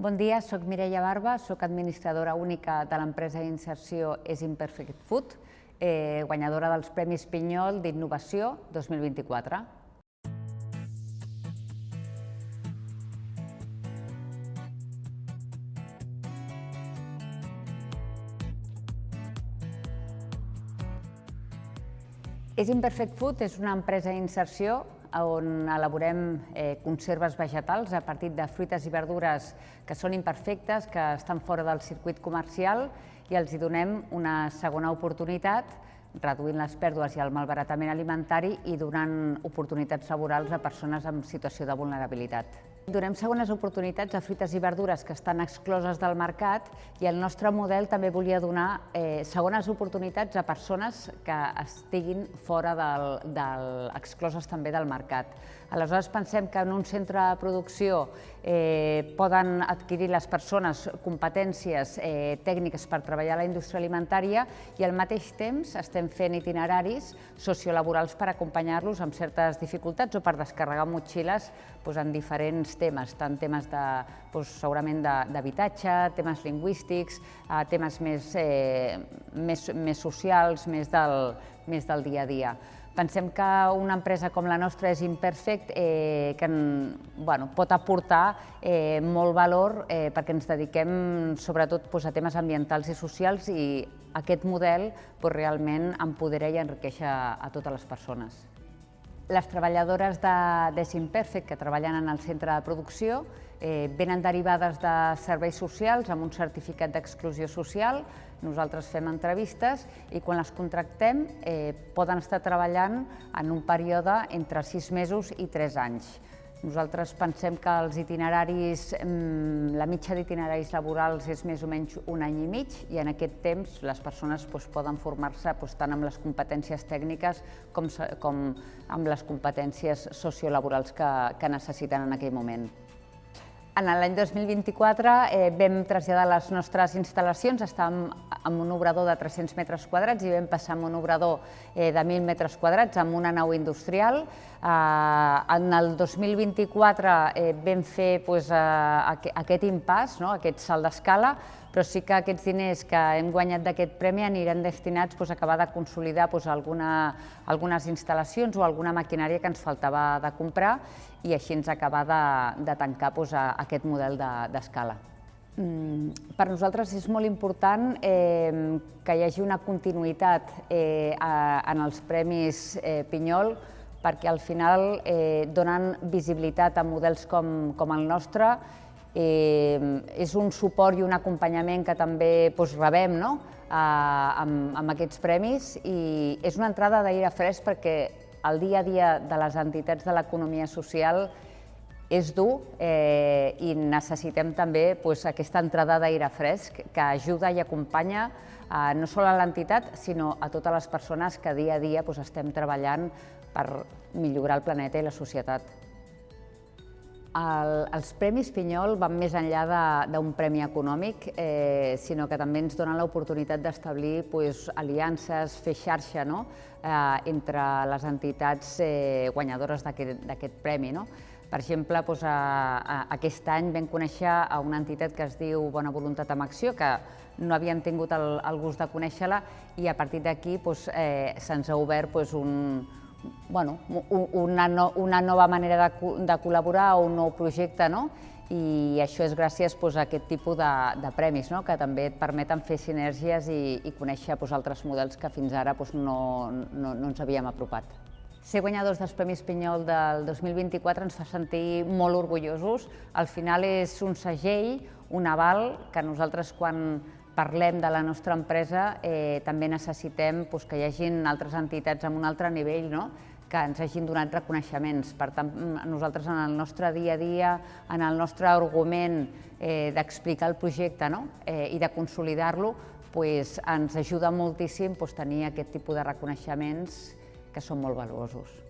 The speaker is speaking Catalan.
Bon dia, soc Mireia Barba, soc administradora única de l'empresa d'inserció És Imperfect Food, guanyadora dels Premis Pinyol d'Innovació 2024. És Imperfect Food és una empresa d'inserció on elaborem conserves vegetals a partir de fruites i verdures que són imperfectes, que estan fora del circuit comercial, i els donem una segona oportunitat, reduint les pèrdues i el malbaratament alimentari i donant oportunitats laborals a persones en situació de vulnerabilitat. Donem segones oportunitats a fruites i verdures que estan excloses del mercat, i el nostre model també volia donar segones oportunitats a persones que estiguin fora excloses també del mercat. Aleshores pensem que en un centre de producció poden adquirir les persones competències tècniques per treballar a la indústria alimentària, i al mateix temps estem fent itineraris sociolaborals per acompanyar-los amb certes dificultats o per descarregar motxilles en diferents temes, tant temes segurament d'habitatge, temes lingüístics, temes més socials, més del dia a dia. Pensem que una empresa com la nostra És Imperfect pot aportar molt valor perquè ens dediquem sobretot a temes ambientals i socials, i aquest model realment empodera i enriqueix a totes les persones. Les treballadores d'És Imperfect que treballen en el centre de producció venen derivades de serveis socials amb un certificat d'exclusió social. Nosaltres fem entrevistes i quan les contractem poden estar treballant en un període entre 6 mesos i 3 anys. Nosaltres pensem que els itineraris, la mitja d'itineraris laborals és més o menys 1 any i mig, i en aquest temps les persones poden formar-se tant amb les competències tècniques com amb les competències sociolaborals que necessiten en aquell moment. En l'any 2024 vam traslladar les nostres instal·lacions, estàvem en un obrador de 300 metres quadrats i vam passar a un obrador de 1.000 metres quadrats amb una nau industrial. En el 2024 vam fer aquest impàs, aquest salt d'escala, però sí que aquests diners que hem guanyat d'aquest premi aniran destinats a acabar de consolidar algunes instal·lacions o alguna maquinària que ens faltava de comprar, i així ens acabar de tancar aquest model d'escala. Per nosaltres és molt important que hi hagi una continuïtat en els Premis Pinyol, perquè al final donen visibilitat a models com el nostre. És un suport i un acompanyament que també rebem amb aquests premis, i és una entrada d'aire fresc perquè el dia a dia de les entitats de l'economia social és dur, i necessitem també aquesta entrada d'aire fresc que ajuda i acompanya no només a l'entitat sinó a totes les persones que dia a dia estem treballant per millorar el planeta i la societat. Els Premis Pinyol van més enllà d'un premi econòmic, sinó que també ens donen l'oportunitat d'establir aliances, fer xarxa entre les entitats guanyadores d'aquest premi. Per exemple, aquest any vam conèixer una entitat que es diu Bona Voluntat amb Acció, que no havíem tingut el gust de conèixer-la, i a partir d'aquí se'ns ha obert una nova manera de col·laborar o un nou projecte, i això és gràcies a aquest tipus de premis, que també et permeten fer sinergies i conèixer altres models que fins ara no ens havíem apropat. Ser guanyadors dels Premis Pinyol del 2024 ens fa sentir molt orgullosos. Al final és un segell, un aval, que nosaltres quan parlem de la nostra empresa també necessitem que hi hagin altres entitats amb un altre nivell que ens hagin donat reconeixements. Per tant, nosaltres en el nostre dia a dia, en el nostre argument d'explicar el projecte i de consolidar-lo, ens ajuda moltíssim tenir aquest tipus de reconeixements que són molt valuosos.